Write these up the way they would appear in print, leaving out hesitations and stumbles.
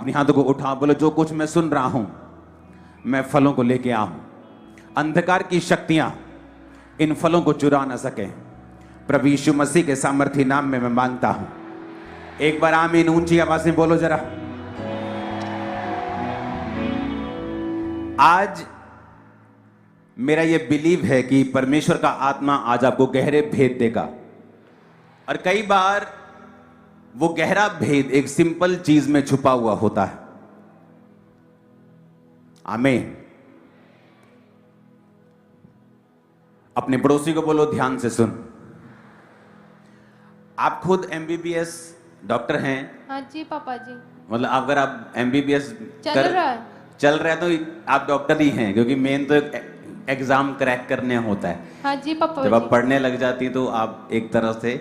अपने हाथों को उठाओ, बोलो जो कुछ मैं सुन रहा हूं मैं फलों को लेके आऊं। अंधकार की शक्तियां इन फलों को चुरा ना सके। प्रभु यीशु मसीह के सामर्थी नाम में मैं मांगता हूं। एक बार आमीन ऊंची आवाज में बोलो जरा। आज मेरा यह बिलीव है कि परमेश्वर का आत्मा आज आपको गहरे भेद देगा। और कई बार वो गहरा भेद एक सिंपल चीज में छुपा हुआ होता है। आमीन। अपने पड़ोसी को बोलो ध्यान से सुन। आप खुद एमबीबीएस डॉक्टर हैं? हाँ जी पापा जी। मतलब अगर आप एमबीबीएस चल रहा है तो आप डॉक्टर ही हैं, क्योंकि मेन तो एग्जाम क्रैक करने होता है। हाँ जी पापा जब जी। आप पढ़ने लग जाती तो आप एक तरह से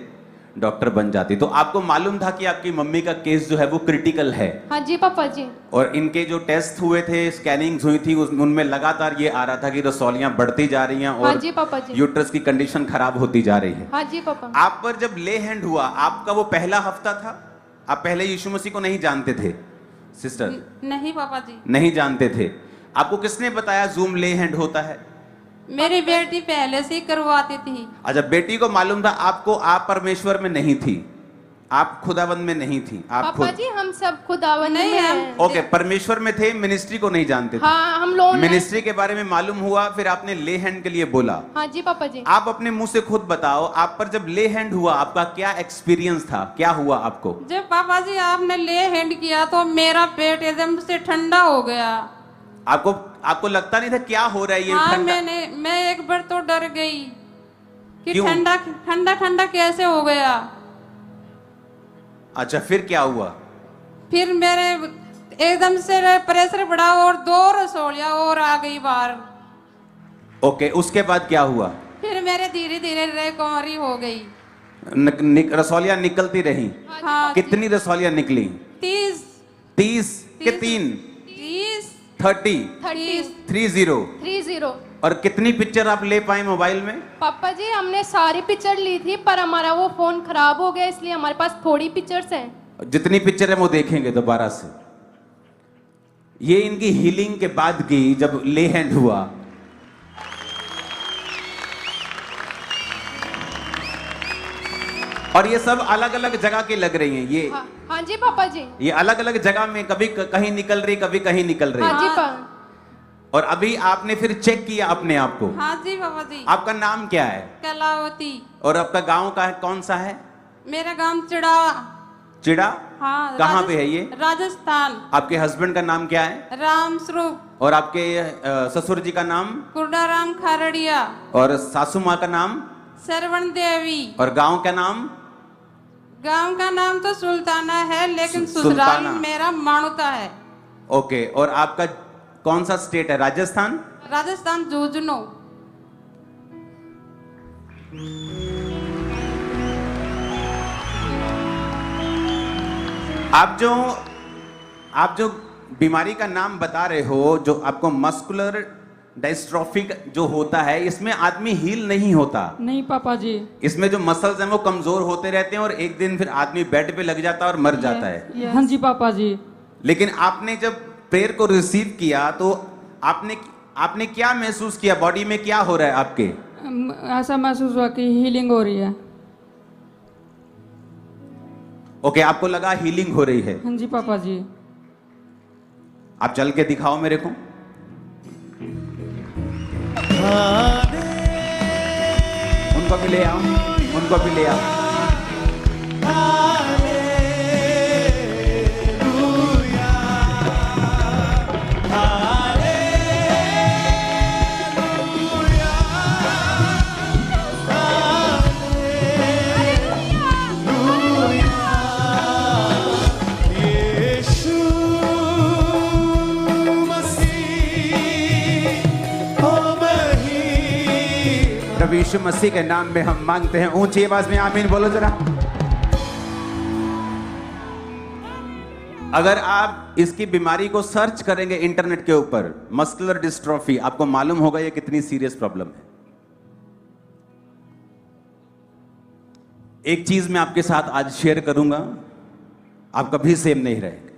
डॉक्टर बन जाती। तो आपको मालूम था कि आपकी मम्मी का केस जो है वो क्रिटिकल है। हाँ जी पापा जी। और इनके जो टेस्ट हुए थे, स्कैनिंग्स हुई थी, उनमें लगातार ये आ रहा था कि रसौलियां बढ़ती जा रही हैं हाँ और जी पापा जी। यूट्रस की कंडीशन खराब होती जा रही है। हाँ जी पापा। आप पर जब ले हैंड हुआ, आपका वो पहला हफ्ता था, आप पहले यीशु मसीह को नहीं जानते थे सिस्टर? नहीं पापा जी। नहीं जानते थे। आपको किसने बताया जूम ले हैंड होता है? मेरी बेटी पहले से ही करवाती थी। अच्छा, बेटी को मालूम था आपको? आप परमेश्वर में नहीं थी, आप खुदाबंद में नहीं थी, आप पापा खुद जी हम सब खुदावन नहीं, में हम- हैं। ओके, परमेश्वर में थे, मिनिस्ट्री को नहीं जानते थे। हाँ हम लोग मिनिस्ट्री के बारे में मालूम हुआ, फिर आपने ले हैंड के लिए बोला। हाँ जी पापा जी। आप अपने मुंह से खुद बताओ, आप पर जब ले हैंड हुआ आपका क्या एक्सपीरियंस था, क्या हुआ आपको? जब पापा जी आपने ले हैंड किया तो मेरा पेट एकदम से ठंडा हो गया। आपको लगता नहीं था क्या हो रहा है ये? हाँ ठंडा? मैं एक बार तो डर गई कि क्यों? ठंडा ठंडा ठंडा कैसे हो गया। अच्छा, फिर क्या हुआ? फिर मेरे एकदम से प्रेशर बढ़ा और 2 रसोलियां और आ गई बाहर। ओके, उसके बाद क्या हुआ? फिर मेरे धीरे धीरे रिकवरी हो गई। रसौलियां निकलती रही? हाँ कितनी रसौलियां निकली? 30 30 के 3? 30 30। और कितनी पिक्चर आप ले पाए मोबाइल में? पापा जी हमने सारी पिक्चर ली थी, पर हमारा वो फोन खराब हो गया, इसलिए हमारे पास थोड़ी पिक्चर्स हैं। जितनी पिक्चर है वो देखेंगे दोबारा से। ये इनकी हीलिंग के बाद की जब ले हैंड हुआ। और ये सब अलग अलग जगह की लग रही हैं ये। हाँ जी पापा जी। ये अलग अलग जगह में, कभी कहीं निकल रही, कभी कहीं निकल रही। हाँ जी पापा। और अभी आपने फिर चेक किया अपने आप को? हाँ जी पापा जी। आपका नाम क्या है? कलावती। और आपका गांव का है कौन सा है? मेरा गांव चिड़ावा। चिड़ा? हाँ। कहाँ पे है ये? राजस्थान। आपके हस्बैंड का नाम क्या है? राम स्वरूप। और आपके ससुर जी का नाम? कुर्डाराम खारड़िया। और सासू माँ का नाम? सरवण देवी। और गांव का नाम? गांव का नाम तो सुल्ताना है, लेकिन सुल्ताना। ससुराल मेरा मानुता है। ओके, और आपका कौन सा स्टेट है? राजस्थान? राजस्थान झुंझुनू। आप जो बीमारी का नाम बता रहे हो, जो आपको मस्कुलर डिस्ट्रॉफी जो होता है, इसमें आदमी हील नहीं होता। नहीं पापा जी। इसमें जो मसल्स हैं वो कमजोर होते रहते हैं और एक दिन फिर आदमी बेड पे लग जाता है और मर जाता है। हाँ जी पापा जी। लेकिन आपने जब प्रेयर को रिसीव किया तो आपने क्या महसूस किया? बॉडी में क्या हो रहा है आपके? ऐसा महसूस हुआ कि हीलिंग हो रही है। ओके, आपको लगा हीलिंग हो रही है? हाँ जी पापा जी। आप चल के दिखाओ मेरे को। उनको भी ले आओ, उनको भी ले आओ। प्रभु यीशु मसीह के नाम में हम मांगते हैं। ऊंची आवाज में आमीन बोलो जरा। अगर आप इसकी बीमारी को सर्च करेंगे इंटरनेट के ऊपर, मस्कुलर डिस्ट्रॉफी, आपको मालूम होगा ये कितनी सीरियस प्रॉब्लम है। एक चीज मैं आपके साथ आज शेयर करूंगा, आप कभी सेम नहीं रहेंगे।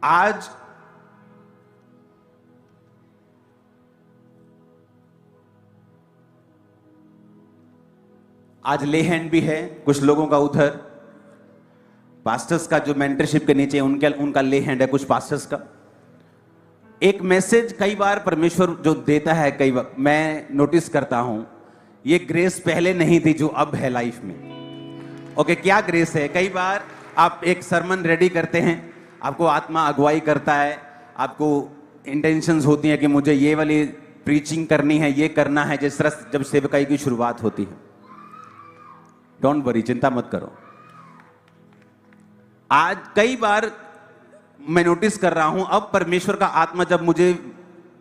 आज ले हैंड भी है कुछ लोगों का, उधर पास्टर्स का जो मेंटरशिप के नीचे उनका ले हैंड है कुछ पास्टर्स का। एक मैसेज कई बार परमेश्वर जो देता है, कई बार मैं नोटिस करता हूं, ये ग्रेस पहले नहीं थी जो अब है लाइफ में। ओके, क्या ग्रेस है? कई बार आप एक सरमन रेडी करते हैं, आपको आत्मा अगुवाई करता है, आपको इंटेंशंस होती है कि मुझे ये वाली प्रीचिंग करनी है, ये करना है, जिस तरह जब सेवकाई की शुरुआत होती है। डोंट वरी, चिंता मत करो। आज कई बार मैं नोटिस कर रहा हूं, अब परमेश्वर का आत्मा जब मुझे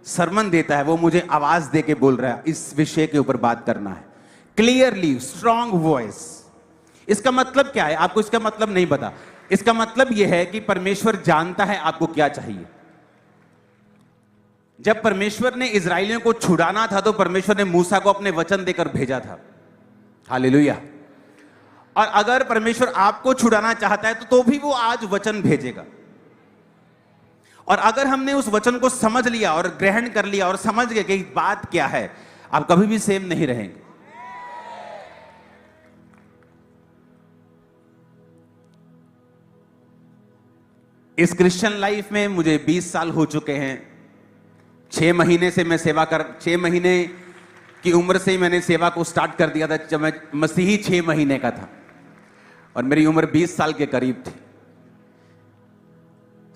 सरमन देता है, वो मुझे आवाज दे के बोल रहा है इस विषय के ऊपर बात करना है, क्लियरली, स्ट्रॉन्ग वॉइस। इसका मतलब क्या है? आपको इसका मतलब नहीं पता। इसका मतलब यह है कि परमेश्वर जानता है आपको क्या चाहिए। जब परमेश्वर ने इजरायलियों को छुड़ाना था तो परमेश्वर ने मूसा को अपने वचन देकर भेजा था। हालेलुया। और अगर परमेश्वर आपको छुड़ाना चाहता है तो भी वो आज वचन भेजेगा। और अगर हमने उस वचन को समझ लिया और ग्रहण कर लिया और समझ गए कि बात क्या है, आप कभी भी सेम नहीं रहेंगे। इस क्रिश्चियन लाइफ में मुझे 20 साल हो चुके हैं। 6 महीने से मैं 6 महीने की उम्र से ही मैंने सेवा को स्टार्ट कर दिया था, जब मैं मसीही 6 महीने का था और मेरी उम्र 20 साल के करीब थी।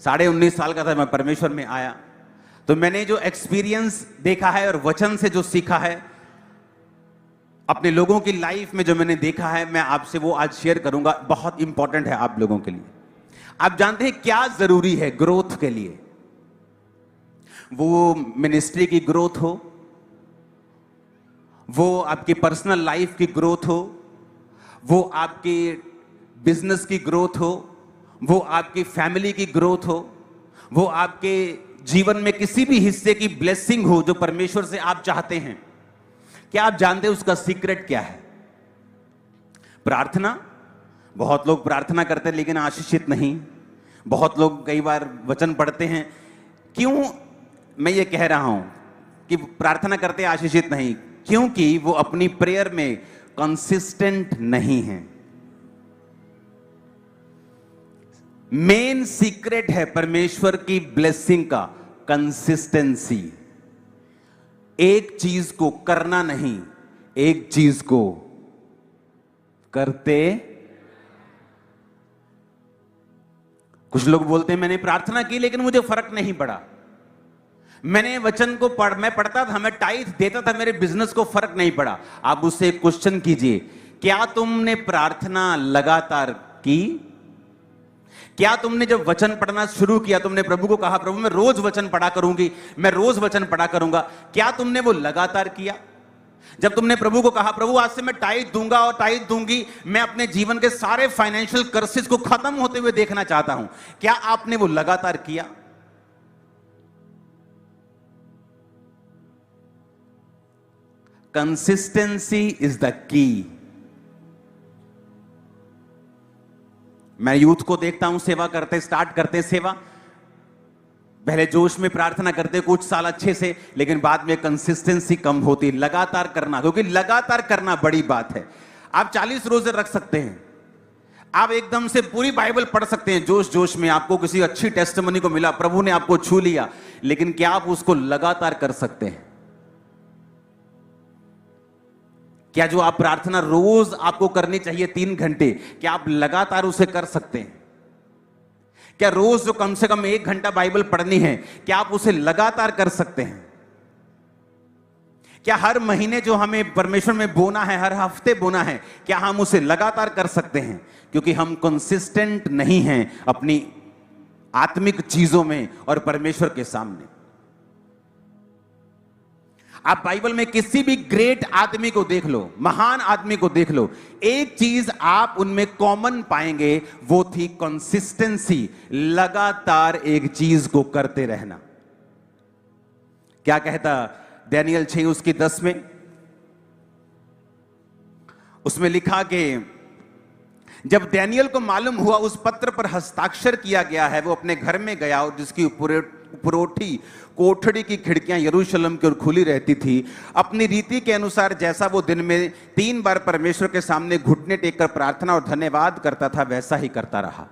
19.5 साल का था मैं परमेश्वर में आया। तो मैंने जो एक्सपीरियंस देखा है और वचन से जो सीखा है, अपने लोगों की लाइफ में जो मैंने देखा है, मैं आपसे वो आज शेयर करूंगा। बहुत इंपॉर्टेंट है आप लोगों के लिए। आप जानते हैं क्या जरूरी है ग्रोथ के लिए? वो मिनिस्ट्री की ग्रोथ हो, वो आपकी पर्सनल लाइफ की ग्रोथ हो, वो आपकी बिजनेस की ग्रोथ हो, वो आपकी फैमिली की ग्रोथ हो, वो आपके जीवन में किसी भी हिस्से की ब्लेसिंग हो जो परमेश्वर से आप चाहते हैं। क्या आप जानते हैं उसका सीक्रेट क्या है? प्रार्थना। बहुत लोग प्रार्थना करते हैं लेकिन आशीषित नहीं। बहुत लोग कई बार वचन पढ़ते हैं। क्यों मैं ये कह रहा हूं कि प्रार्थना करते आशीषित नहीं? क्योंकि वो अपनी प्रेयर में कंसिस्टेंट नहीं है। मेन सीक्रेट है परमेश्वर की ब्लेसिंग का कंसिस्टेंसी। एक चीज को करना नहीं, एक चीज को करते। कुछ लोग बोलते हैं मैंने प्रार्थना की लेकिन मुझे फर्क नहीं पड़ा। मैंने वचन को मैं पढ़ता था, मैं टाइथ देता था, मेरे बिजनेस को फर्क नहीं पड़ा। आप उससे एक क्वेश्चन कीजिए, क्या तुमने प्रार्थना लगातार की? क्या तुमने जब वचन पढ़ना शुरू किया, तुमने प्रभु को कहा प्रभु मैं रोज वचन पढ़ा करूंगी, मैं रोज वचन पढ़ा करूंगा, क्या तुमने वो लगातार किया? जब तुमने प्रभु को कहा प्रभु आज से मैं टाइथ दूंगा और टाइथ दूंगी, मैं अपने जीवन के सारे फाइनेंशियल कर्सेस को खत्म होते हुए देखना चाहता हूं, क्या आपने वो लगातार किया? Consistency is the key. मैं यूथ को देखता हूं सेवा करते, स्टार्ट करते सेवा, पहले जोश में प्रार्थना करते कुछ साल अच्छे से, लेकिन बाद में कंसिस्टेंसी कम होती। लगातार करना, क्योंकि लगातार करना बड़ी बात है। आप 40 रोजे रख सकते हैं, आप एकदम से पूरी बाइबल पढ़ सकते हैं जोश जोश में, आपको किसी अच्छी टेस्टिमनी को मिला, प्रभु ने आपको छू लिया, लेकिन क्या आप उसको लगातार कर सकते हैं? क्या जो आप प्रार्थना रोज आपको करनी चाहिए 3 घंटे, क्या आप लगातार उसे कर सकते हैं? क्या रोज जो कम से कम 1 घंटा बाइबल पढ़नी है, क्या आप उसे लगातार कर सकते हैं? क्या हर महीने जो हमें परमेश्वर में बोना है, हर हफ्ते बोना है, क्या हम उसे लगातार कर सकते हैं? क्योंकि हम कंसिस्टेंट नहीं हैं अपनी आत्मिक चीजों में और परमेश्वर के सामने। आप बाइबल में किसी भी ग्रेट आदमी को देख लो, महान आदमी को देख लो, एक चीज आप उनमें कॉमन पाएंगे, वो थी कंसिस्टेंसी, लगातार एक चीज को करते रहना। क्या कहता दानियल 6 उसकी 10 में? उसमें लिखा कि जब डैनियल को मालूम हुआ उस पत्र पर हस्ताक्षर किया गया है, वो अपने घर में गया और जिसकी उपरोठी कोठड़ी की खिड़कियां यरूशलेम की ओर खुली रहती थी, अपनी रीति के अनुसार जैसा वो दिन में 3 बार परमेश्वर के सामने घुटने टेककर प्रार्थना और धन्यवाद करता था, वैसा ही करता रहा।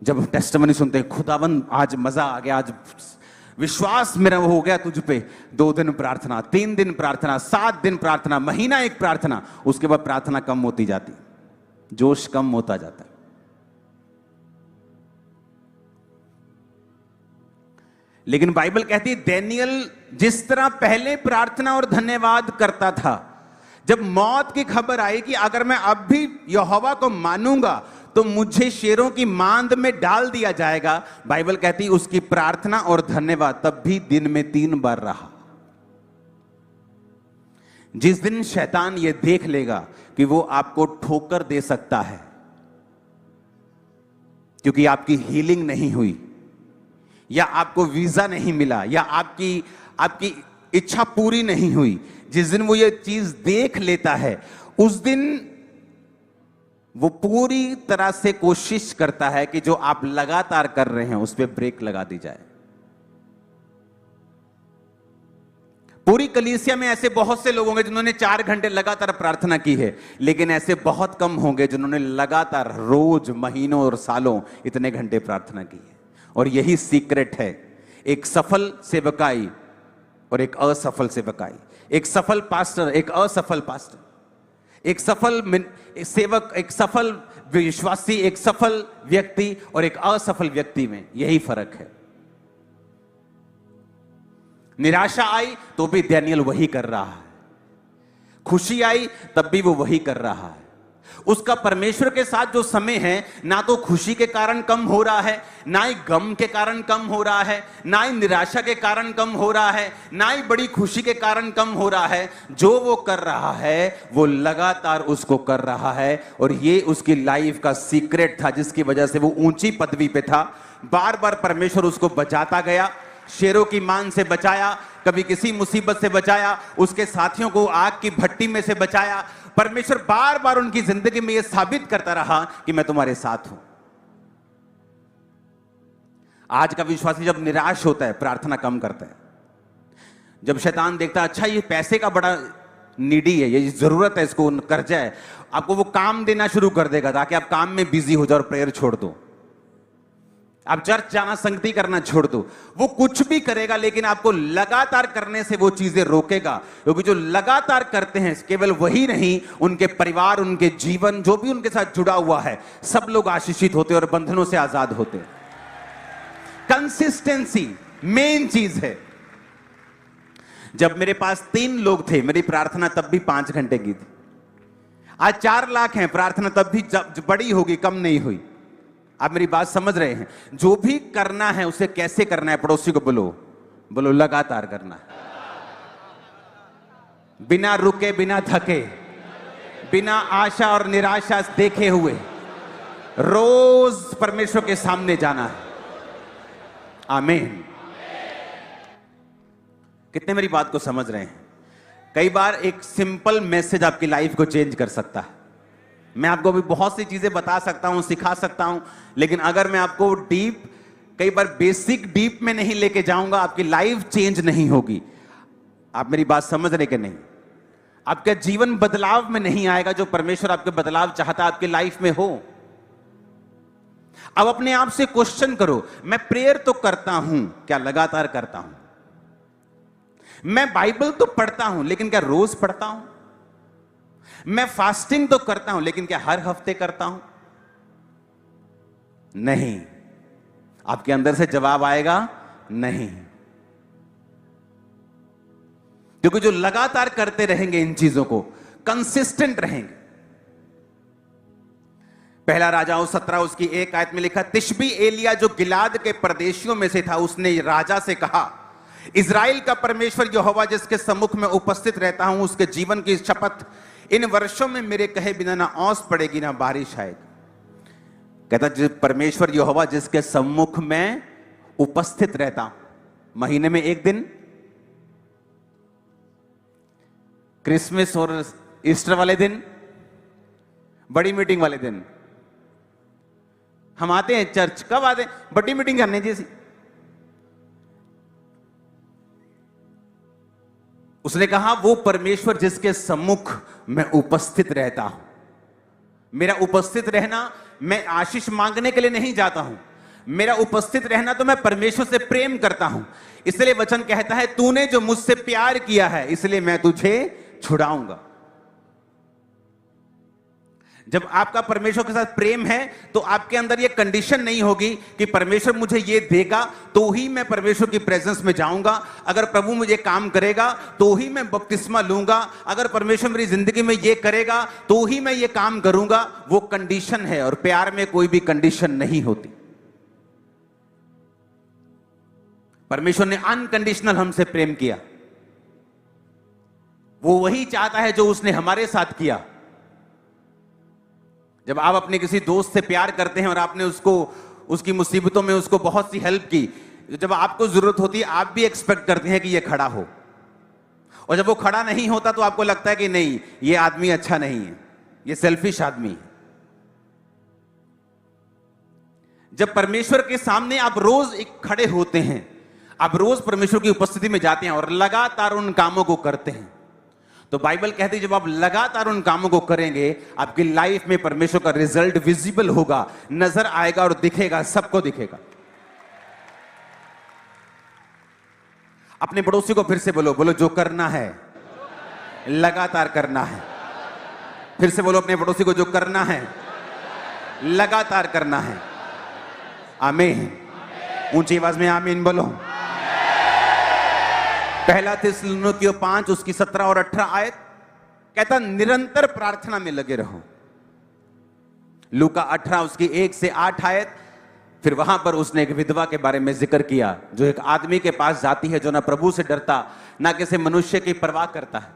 जब टेस्टिमनी सुनते हैं, खुदावन आज मजा आ गया, आज विश्वास मेरा हो गया तुझ पे, 2 दिन प्रार्थना, 3 दिन प्रार्थना, 7 दिन प्रार्थना, महीना एक प्रार्थना, उसके बाद प्रार्थना कम होती जाती, जोश कम होता जाता। लेकिन बाइबल कहती है डैनियल जिस तरह पहले प्रार्थना और धन्यवाद करता था, जब मौत की खबर आई कि अगर मैं अब भी यहोवा को मानूंगा तो मुझे शेरों की मांद में डाल दिया जाएगा, बाइबल कहती है उसकी प्रार्थना और धन्यवाद तब भी दिन में 3 बार रहा। जिस दिन शैतान यह देख लेगा कि वो आपको ठोकर दे सकता है क्योंकि आपकी हीलिंग नहीं हुई, या आपको वीजा नहीं मिला, या आपकी इच्छा पूरी नहीं हुई, जिस दिन वो ये चीज देख लेता है, उस दिन वो पूरी तरह से कोशिश करता है कि जो आप लगातार कर रहे हैं उस पर ब्रेक लगा दी जाए। पूरी कलीसिया में ऐसे बहुत से लोग होंगे जिन्होंने 4 घंटे लगातार प्रार्थना की है, लेकिन ऐसे बहुत कम होंगे जिन्होंने लगातार रोज, महीनों और सालों इतने घंटे प्रार्थना की है। और यही सीक्रेट है एक सफल सेवकाई और एक असफल सेवकाई, एक सफल पास्टर, एक असफल पास्टर, एक सफल सेवक, एक सफल विश्वासी, एक सफल व्यक्ति और एक असफल व्यक्ति में यही फर्क है। निराशा आई तो भी डैनियल वही कर रहा है, खुशी आई तब भी वो वही कर रहा है। उसका परमेश्वर के साथ जो समय है, ना तो खुशी के कारण कम हो रहा है, ना ही गम के कारण कम हो रहा है, ना ही निराशा के कारण कम हो रहा है, ना ही बड़ी खुशी के कारण कम हो रहा है। जो वो कर रहा है वो लगातार उसको कर रहा है, और ये उसकी लाइफ का सीक्रेट था जिसकी वजह से वो ऊंची पदवी पे था। बार बार परमेश्वर उसको बचाता गया, शेरों की मान से बचाया, कभी किसी मुसीबत से बचाया, उसके साथियों को आग की भट्टी में से बचाया। परमेश्वर बार बार उनकी जिंदगी में यह साबित करता रहा कि मैं तुम्हारे साथ हूं। आज का विश्वासी जब निराश होता है, प्रार्थना कम करता है। जब शैतान देखता है अच्छा ये पैसे का बड़ा नीडी है, ये जरूरत है, इसको कर्जा है, आपको वो काम देना शुरू कर देगा ताकि आप काम में बिजी हो जाओ और प्रेयर छोड़ दो, आप चर्च जाना, संगति करना छोड़ दो। वो कुछ भी करेगा लेकिन आपको लगातार करने से वो चीजें रोकेगा, क्योंकि जो लगातार करते हैं, केवल वही नहीं, उनके परिवार, उनके जीवन, जो भी उनके साथ जुड़ा हुआ है, सब लोग आशीषित होते और बंधनों से आजाद होते। कंसिस्टेंसी मेन चीज है। जब मेरे पास 3 लोग थे, मेरी प्रार्थना तब भी 5 घंटे की थी। आज 4 लाख हैं, प्रार्थना तब भी बड़ी होगी, कम नहीं हुई। आप मेरी बात समझ रहे हैं? जो भी करना है उसे कैसे करना है, पड़ोसी को बोलो लगातार करना है, बिना रुके, बिना थके, बिना आशा और निराशा देखे हुए रोज परमेश्वर के सामने जाना है। आमीन। कितने मेरी बात को समझ रहे हैं? कई बार एक सिंपल मैसेज आपकी लाइफ को चेंज कर सकता है। मैं आपको अभी बहुत सी चीजें बता सकता हूं, सिखा सकता हूं, लेकिन अगर मैं आपको डीप, कई बार बेसिक डीप में नहीं लेके जाऊंगा, आपकी लाइफ चेंज नहीं होगी। आप मेरी बात समझ रहे कि नहीं? आपका जीवन बदलाव में नहीं आएगा जो परमेश्वर आपके बदलाव चाहता है आपकी लाइफ में हो। अब अपने आप से क्वेश्चन करो, मैं प्रेयर तो करता हूं, क्या लगातार करता हूं? मैं बाइबल तो पढ़ता हूं, लेकिन क्या रोज पढ़ता हूं? मैं फास्टिंग तो करता हूं, लेकिन क्या हर हफ्ते करता हूं? नहीं। आपके अंदर से जवाब आएगा नहीं, क्योंकि जो लगातार करते रहेंगे इन चीजों को, कंसिस्टेंट रहेंगे। पहला राजाओं 17 उसकी 1 आयत में लिखा, तिशबी एलिया जो गिलाद के परदेशियों में से था, उसने राजा से कहा, इजराइल का परमेश्वर यहोवा जिसके सम्मुख में उपस्थित रहता हूं, उसके जीवन की शपथ, इन वर्षों में मेरे कहे बिना ना ओस पड़ेगी ना बारिश आएगी। कहता जिस परमेश्वर यहोवा जिसके सम्मुख में उपस्थित रहता हूं, महीने में 1 दिन, क्रिसमस और ईस्टर वाले दिन, बड़ी मीटिंग वाले दिन हम आते हैं चर्च। कब आते हैं? बड़ी मीटिंग करने जैसी। उसने कहा वो परमेश्वर जिसके सम्मुख मैं उपस्थित रहता हूं। मेरा उपस्थित रहना, मैं आशीष मांगने के लिए नहीं जाता हूं, मेरा उपस्थित रहना तो मैं परमेश्वर से प्रेम करता हूं। इसलिए वचन कहता है तूने जो मुझसे प्यार किया है इसलिए मैं तुझे छुड़ाऊंगा। जब आपका परमेश्वर के साथ प्रेम है तो आपके अंदर यह कंडीशन नहीं होगी कि परमेश्वर मुझे यह देगा तो ही मैं परमेश्वर की प्रेजेंस में जाऊंगा, अगर प्रभु मुझे काम करेगा तो ही मैं बपतिस्मा लूंगा, अगर परमेश्वर मेरी जिंदगी में यह करेगा तो ही मैं यह काम करूंगा। वो कंडीशन है और प्यार में कोई भी कंडीशन नहीं होती। परमेश्वर ने अनकंडीशनल हमसे प्रेम किया। वो वही चाहता है जो उसने हमारे साथ किया। जब आप अपने किसी दोस्त से प्यार करते हैं और आपने उसको उसकी मुसीबतों में उसको बहुत सी हेल्प की, जब आपको जरूरत होती है आप भी एक्सपेक्ट करते हैं कि ये खड़ा हो, और जब वो खड़ा नहीं होता तो आपको लगता है कि नहीं ये आदमी अच्छा नहीं है, ये सेल्फिश आदमी है। जब परमेश्वर के सामने आप रोज एक खड़े होते हैं, आप रोज परमेश्वर की उपस्थिति में जाते हैं और लगातार उन कामों को करते हैं, तो बाइबल कहती है जब आप लगातार उन कामों को करेंगे आपकी लाइफ में परमेश्वर का रिजल्ट विजिबल होगा, नजर आएगा और दिखेगा, सबको दिखेगा। अपने पड़ोसी को फिर से बोलो, बोलो जो करना है लगातार करना है। फिर से बोलो अपने पड़ोसी को, जो करना है लगातार करना है। आमीन। ऊंची आवाज में आमीन बोलो। पहला थिस्सलुनीकियों 5 उसकी 17 और 18 आयत कहता निरंतर प्रार्थना में लगे रहो। लूका 18 उसकी 1 से 8 आयत, फिर वहां पर उसने एक विधवा के बारे में जिक्र किया जो एक आदमी के पास जाती है जो ना प्रभु से डरता ना किसी मनुष्य की परवाह करता है,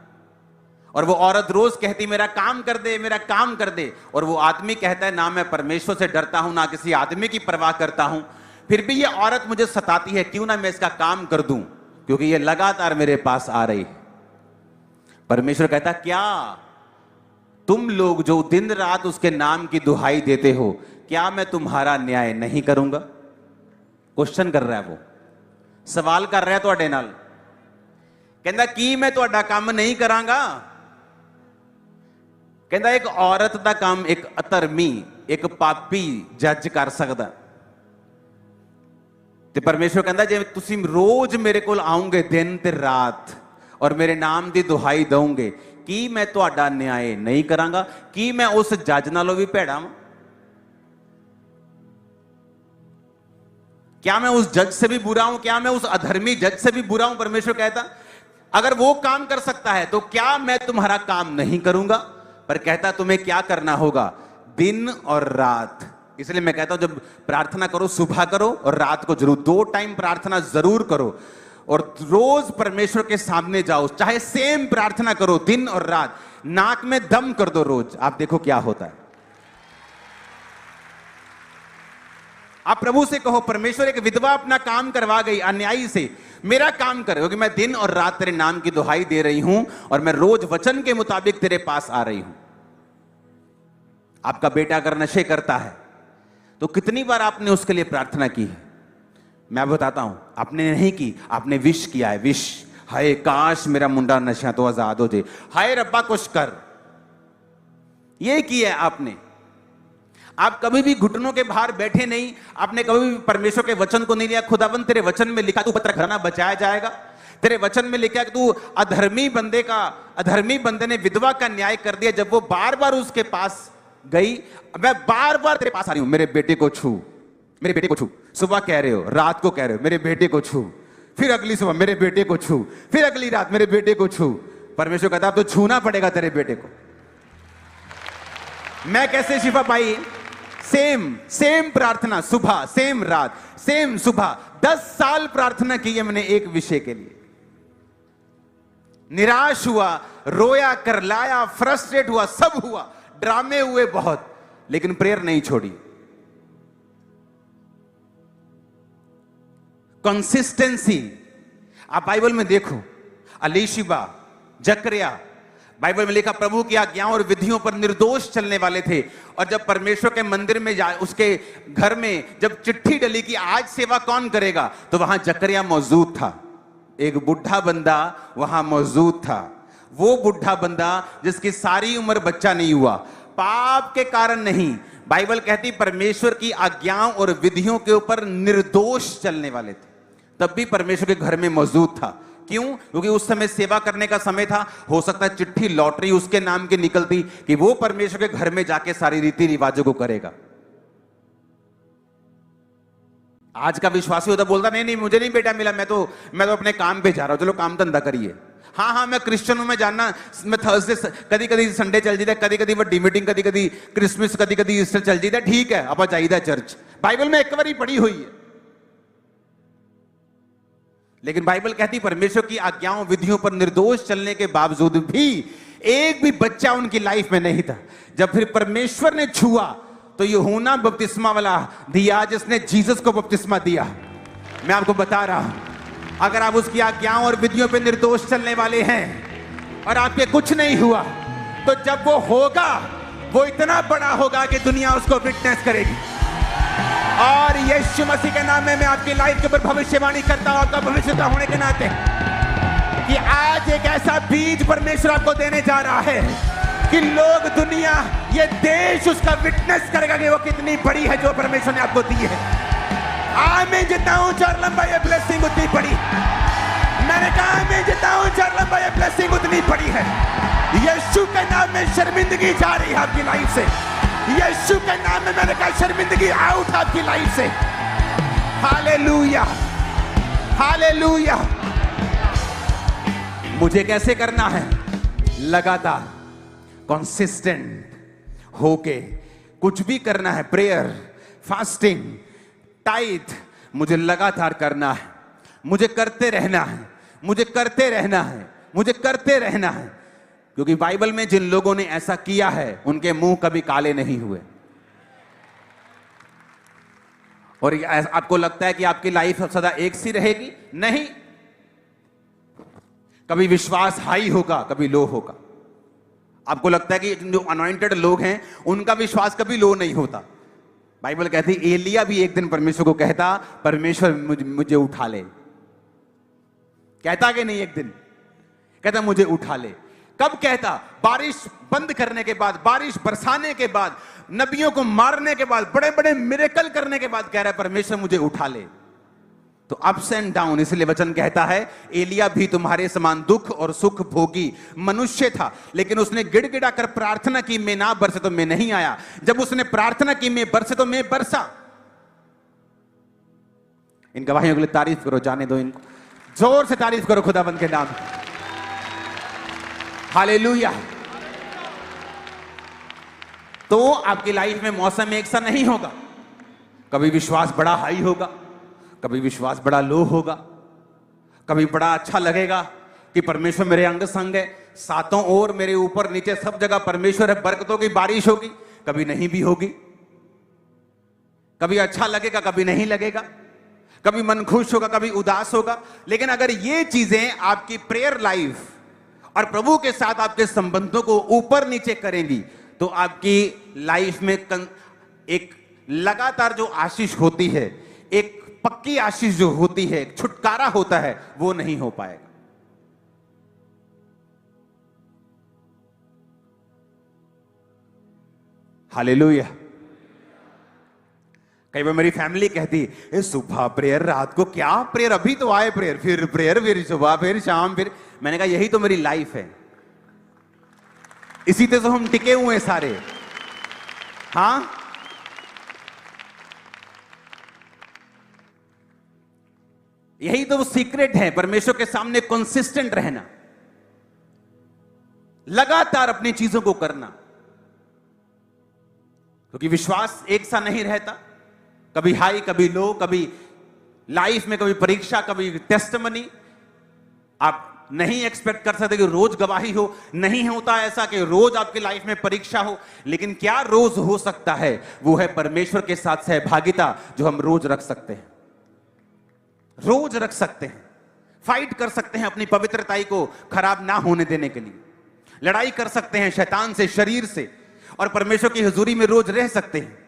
और वो औरत रोज कहती मेरा काम कर दे, मेरा काम कर दे, और वो आदमी कहता है ना मैं परमेश्वर से डरता हूं ना किसी आदमी की परवाह करता हूं, फिर भी ये औरत मुझे सताती है, क्यों ना मैं इसका काम कर दूं क्योंकि ये लगातार मेरे पास आ रही है। परमेश्वर कहता क्या तुम लोग जो दिन रात उसके नाम की दुहाई देते हो, क्या मैं तुम्हारा न्याय नहीं करूंगा? क्वेश्चन कर रहा है, वो सवाल कर रहा है ਤੁਹਾਡੇ ਨਾਲ। कहता की मैं ਤੁਹਾਡਾ काम नहीं करांगा? कहता एक औरत का काम एक अधर्मी एक पापी जज कर सकता। ਤੇ परमेश्वर कहता जे तुसी रोज मेरे को आओगे दिन ते रात और मेरे नाम की दुहाई दोगे, की मैं ਤੁਹਾਡਾ न्याय नहीं करांगा? की मैं उस जज नालों भी भैड़ा वां? क्या मैं उस जज से भी बुरा हूं? क्या मैं उस अधर्मी जज से भी बुरा हूं? परमेश्वर कहता अगर वो काम कर सकता है तो क्या मैं तुम्हारा काम नहीं करूंगा? पर कहता तुम्हें क्या करना होगा? दिन और रात। इसलिए मैं कहता हूं जब प्रार्थना करो सुबह करो और रात को जरूर, 2 टाइम प्रार्थना जरूर करो, और रोज परमेश्वर के सामने जाओ, चाहे सेम प्रार्थना करो दिन और रात, नाक में दम कर दो रोज, आप देखो क्या होता है। आप प्रभु से कहो परमेश्वर एक विधवा अपना काम करवा गई अन्यायी से, मेरा काम कर, क्योंकि मैं दिन और रात तेरे नाम की दुहाई दे रही हूं और मैं रोज वचन के मुताबिक तेरे पास आ रही हूं। आपका बेटा अगर नशे करता है तो कितनी बार आपने उसके लिए प्रार्थना की है? मैं बताता हूं, आपने नहीं की, आपने विश किया है। विश, हाय काश मेरा मुंडा नशा तो आजाद हो जाए, हाय रब्बा कुछ कर, ये किया है आपने। आप कभी भी घुटनों के बाहर बैठे नहीं, आपने कभी भी परमेश्वर के वचन को नहीं लिया। खुदावन तेरे वचन में लिखा तू पत्र घराना बचाया जाएगा, तेरे वचन में लिखा कि तू अधर्मी बंदे ने विधवा का न्याय कर दिया। जब वो बार बार उसके पास गई, मैं बार बार तेरे पास आ रही हूं, मेरे बेटे को छू, मेरे बेटे को छू, सुबह कह रहे हो, रात को कह रहे हो मेरे बेटे को छू, फिर अगली सुबह मेरे बेटे को छू, फिर अगली रात मेरे बेटे को छू। परमेश्वर कहता अब तो छूना पड़ेगा तेरे बेटे को। मैं कैसे शिफा पाई? सेम प्रार्थना, सुबह सेम रात सेम सुबह, 10 साल प्रार्थना की है मैंने एक विषय के लिए। निराश हुआ, रोया, करलाया, फ्रस्ट्रेट हुआ, सब हुआ, ड्रामे हुए बहुत, लेकिन प्रेयर नहीं छोड़ी। कंसिस्टेंसी। आप बाइबल में देखो, अलीशिबा, जकरिया, बाइबल में लिखा प्रभु की आज्ञाओं और विधियों पर निर्दोष चलने वाले थे। और जब परमेश्वर के मंदिर में उसके घर में जब चिट्ठी डली कि आज सेवा कौन करेगा, तो वहां जकरिया मौजूद था। एक बुढ़ा बंदा वहां मौजूद था, वो बुढ़ा बंदा जिसकी सारी उम्र बच्चा नहीं हुआ, पाप के कारण नहीं। बाइबल कहती परमेश्वर की आज्ञाओं और विधियों के ऊपर निर्दोष चलने वाले थे, तब भी परमेश्वर के घर में मौजूद था। क्यों? क्योंकि उस समय सेवा करने का समय था। हो सकता है चिट्ठी लॉटरी उसके नाम की निकलती कि वो परमेश्वर के घर में जाके सारी रीति रिवाजों को करेगा। आज का विश्वासी होता बोलता नहीं नहीं मुझे नहीं बेटा मिला, मैं तो अपने काम पे जा रहा हूं, चलो काम धंधा करिए। हाँ मैं क्रिश्चियन हूं, मैं जानना, मैं थर्सडे कदी कदी संडे चल जाता, कदी कदी वड्डी मीटिंग, कदी कदी क्रिसमस, कदी कदी ईस्टर चल जाता, ठीक है आप चाहिए चर्च। बाइबल में एक बार ही पढ़ी हुई है, लेकिन बाइबल कहती परमेश्वर की आज्ञाओं विधियों पर निर्दोष चलने के बावजूद भी एक भी बच्चा उनकी लाइफ में नहीं था। जब फिर परमेश्वर ने छुआ तो यूहन्ना बपतिस्मा वाला दिया जिसने जीसस को बपतिस्मा दिया। मैं आपको बता रहा हूं, अगर आप उसकी आज्ञाओं और विधियों पर निर्दोष चलने वाले हैं और आपके कुछ नहीं हुआ, तो जब वो होगा वो इतना बड़ा होगा कि दुनिया उसको विटनेस करेगी। और यीशु मसीह के नाम में मैं आपकी लाइफ के ऊपर भविष्यवाणी करता हूं, आपका भविष्यता होने के नाते, कि आज एक ऐसा बीज परमेश्वर आपको देने जा रहा है कि लोग, दुनिया, ये देश उसका विटनेस करेगा कि वो कितनी बड़ी है जो परमेश्वर ने आपको दी है। मैं जितना ऊंचा और लंबा ये ब्लेसिंग उतनी बड़ी, मैंने कहा मैं जितना ऊंचा और लंबा ये ब्लेसिंग उतनी बड़ी है। यीशु के नाम में शर्मिंदगी जा रही है आपकी लाइफ से, यीशु के नाम में मैंने कहा शर्मिंदगी आउट आपकी लाइफ से। Hallelujah, hallelujah. मुझे कैसे करना है? लगातार कंसिस्टेंट होके कुछ भी करना है। प्रेयर, फास्टिंग, टाइट, मुझे लगातार करना है, मुझे करते रहना है, मुझे करते रहना है, मुझे करते रहना है। क्योंकि बाइबल में जिन लोगों ने ऐसा किया है उनके मुंह कभी काले नहीं हुए। और आपको लगता है कि आपकी लाइफ सदा एक सी रहेगी? नहीं, कभी विश्वास हाई होगा, कभी लो होगा। आपको लगता है कि जो अनॉइंटेड लोग हैं उनका विश्वास कभी लो नहीं होता। बाइबल कहती एलिया भी एक दिन परमेश्वर को कहता परमेश्वर मुझे उठा ले। कहता कि नहीं? एक दिन कहता मुझे उठा ले। कब कहता? बारिश बंद करने के बाद, बारिश बरसाने के बाद, नबियों को मारने के बाद, बड़े बड़े मिरेकल करने के बाद कह रहा है परमेश्वर मुझे उठा ले। तो अप्स एंड डाउन, इसलिए वचन कहता है एलिया भी तुम्हारे समान दुख और सुख भोगी मनुष्य था, लेकिन उसने गिड़गिड़ा कर प्रार्थना की, मैं ना बरसे तो मैं नहीं आया। जब उसने प्रार्थना की मैं बरसे तो मैं बरसा। इन गवाहियों के लिए तारीफ करो, जाने दो इनको, जोर से तारीफ करो खुदाबंद के नाम। हालेलुया। तो आपकी लाइफ में मौसम एक सा नहीं होगा। कभी विश्वास बड़ा हाई होगा, कभी विश्वास बड़ा लो होगा। कभी बड़ा अच्छा लगेगा कि परमेश्वर मेरे अंग संग है, सातों ओर मेरे ऊपर नीचे सब जगह परमेश्वर है, बरकतों की बारिश होगी। कभी नहीं भी होगी, कभी अच्छा लगेगा, कभी नहीं लगेगा, कभी मन खुश होगा, कभी उदास होगा। लेकिन अगर ये चीजें आपकी प्रेयर लाइफ और प्रभु के साथ आपके संबंधों को ऊपर नीचे करेंगी, तो आपकी लाइफ में एक लगातार जो आशीष होती है, एक पक्की आशीष जो होती है, एक छुटकारा होता है, वो नहीं हो पाएगा। हालेलुया। कई बार मेरी फैमिली कहती है सुबह प्रेयर, रात को क्या प्रेयर, अभी तो आए प्रेयर, फिर प्रेयर, फिर सुबह, फिर शाम, फिर। मैंने कहा यही तो मेरी लाइफ है, इसी से तो हम टिके हुए हैं सारे। हाँ, यही तो वो सीक्रेट है, परमेश्वर के सामने कंसिस्टेंट रहना, लगातार अपनी चीजों को करना। क्योंकि विश्वास एक सा नहीं रहता, कभी हाई, कभी लो, कभी लाइफ में कभी परीक्षा, कभी टेस्टमनी। आप नहीं एक्सपेक्ट कर सकते कि रोज गवाही हो, नहीं होता ऐसा कि रोज आपकी लाइफ में परीक्षा हो। लेकिन क्या रोज हो सकता है? वो है परमेश्वर के साथ सहभागिता, जो हम रोज रख सकते हैं, रोज रख सकते हैं, फाइट कर सकते हैं अपनी पवित्रताई को खराब ना होने देने के लिए। लड़ाई कर सकते हैं शैतान से, शरीर से, और परमेश्वर की हुजूरी में रोज रह सकते हैं।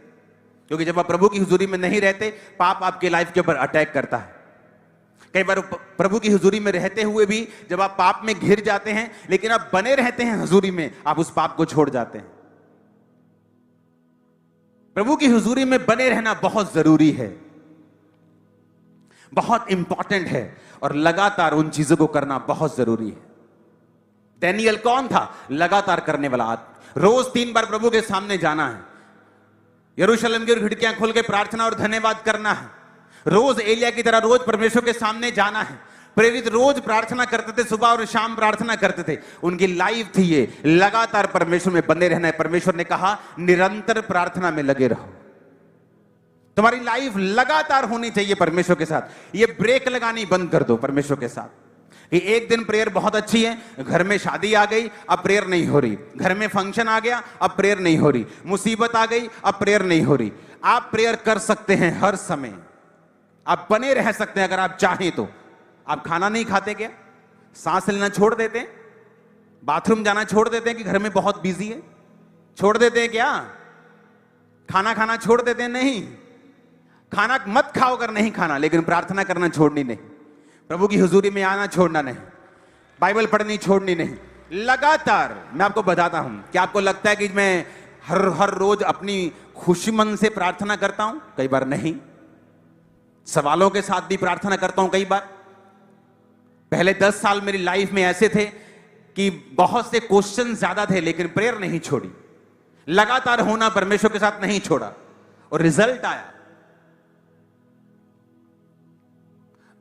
क्योंकि जब आप प्रभु की हुजूरी में नहीं रहते, पाप आपके लाइफ के ऊपर अटैक करता है। कई बार प्रभु की हुजूरी में रहते हुए भी जब आप पाप में घिर जाते हैं, लेकिन आप बने रहते हैं हुजूरी में, आप उस पाप को छोड़ जाते हैं। प्रभु की हुजूरी में बने रहना बहुत जरूरी है, बहुत इंपॉर्टेंट है, और लगातार उन चीजों को करना बहुत जरूरी है। डैनियल कौन था? लगातार करने वाला आदमी। रोज 3 बार प्रभु के सामने जाना है, यरूशलेम की खिड़कियां खोल के प्रार्थना और धन्यवाद करना है। रोज एलिया की तरह रोज परमेश्वर के सामने जाना है। प्रेरित रोज प्रार्थना करते थे, सुबह और शाम प्रार्थना करते थे। उनकी लाइफ थी ये, लगातार परमेश्वर में बने रहना है। परमेश्वर ने कहा निरंतर प्रार्थना में लगे रहो। तुम्हारी लाइफ लगातार होनी चाहिए परमेश्वर के साथ। ये ब्रेक लगानी बंद कर दो परमेश्वर के साथ। कि एक दिन प्रेयर बहुत अच्छी है, घर में शादी आ गई, अब प्रेयर नहीं हो रही। घर में फंक्शन आ गया, अब प्रेयर नहीं हो रही। मुसीबत आ गई, अब प्रेयर नहीं हो रही। आप प्रेयर कर सकते हैं हर समय, आप बने रह सकते हैं अगर आप चाहें तो। आप खाना नहीं खाते क्या? सांस लेना छोड़ देते हैं? बाथरूम जाना छोड़ देते हैं कि घर में बहुत बिजी है? छोड़ देते हैं क्या? खाना खाना छोड़ देते हैं? नहीं। खाना मत खाओ अगर नहीं खाना, लेकिन प्रार्थना करना छोड़नी नहीं। प्रभु की हुजूरी में आना छोड़ना नहीं। बाइबल पढ़नी छोड़नी नहीं। लगातार। मैं आपको बताता हूं, क्या आपको लगता है कि मैं हर रोज अपनी खुशी मन से प्रार्थना करता हूं? कई बार नहीं। सवालों के साथ भी प्रार्थना करता हूं कई बार। पहले 10 साल मेरी लाइफ में ऐसे थे कि बहुत से क्वेश्चन ज्यादा थे, लेकिन प्रेयर नहीं छोड़ी। लगातार होना परमेश्वर के साथ नहीं छोड़ा, और रिजल्ट आया।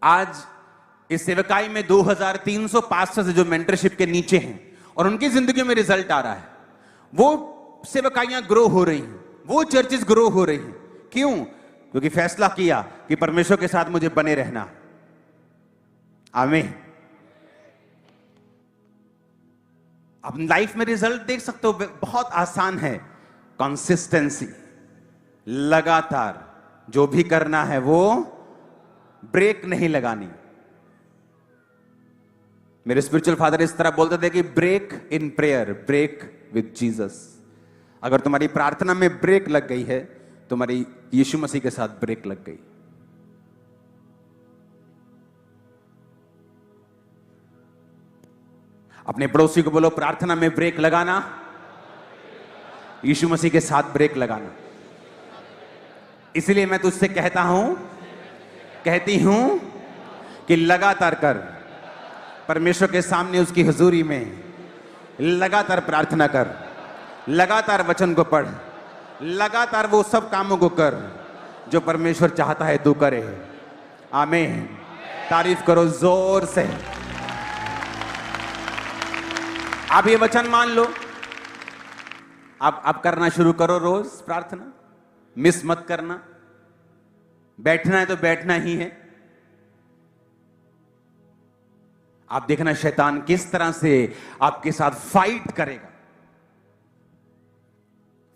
आज इस सेवकाई में 2300 पास्टर्स जो मेंटरशिप के नीचे हैं, और उनकी जिंदगी में रिजल्ट आ रहा है। वो सेवकाइयां ग्रो हो रही हैं, वो चर्चेस ग्रो हो रही हैं। क्यों? क्योंकि फैसला किया कि परमेश्वर के साथ मुझे बने रहना। आमीन। अब लाइफ में रिजल्ट देख सकते हो, बहुत आसान है। कंसिस्टेंसी, लगातार जो भी करना है वो ब्रेक नहीं लगानी। मेरे स्पिरिचुअल फादर इस तरह बोलते थे कि break in prayer, break with Jesus. अगर तुम्हारी प्रार्थना में ब्रेक लग गई है, तुम्हारी यीशु मसीह के साथ ब्रेक लग गई। अपने पड़ोसी को बोलो, प्रार्थना में ब्रेक लगाना, यीशु मसीह के साथ ब्रेक लगाना। इसलिए मैं तुझसे कहता हूं, कहती हूं कि लगातार कर। परमेश्वर के सामने उसकी हुजूरी में लगातार प्रार्थना कर, लगातार वचन को पढ़, लगातार वो सब कामों को कर जो परमेश्वर चाहता है तू करे। आमीन। तारीफ करो जोर से। आप ये वचन मान लो, आप करना शुरू करो रोज प्रार्थना। मिस मत करना। बैठना है तो बैठना ही है। आप देखना शैतान किस तरह से आपके साथ फाइट करेगा।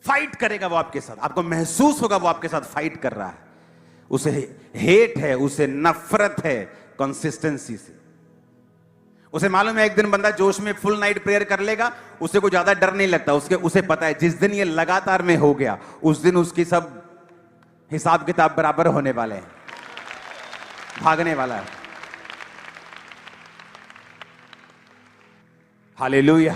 फाइट करेगा वो आपके साथ। आपको महसूस होगा वो आपके साथ फाइट कर रहा है। उसे हेट है, उसे नफरत है कंसिस्टेंसी से। उसे मालूम है एक दिन बंदा जोश में फुल नाइट प्रेयर कर लेगा, उसे कोई ज्यादा डर नहीं लगता। उसे पता है जिस दिन ये लगातार में हो गया, उस दिन उसकी सब हिसाब किताब बराबर होने वाले हैं, भागने वाला है। हालेलुया।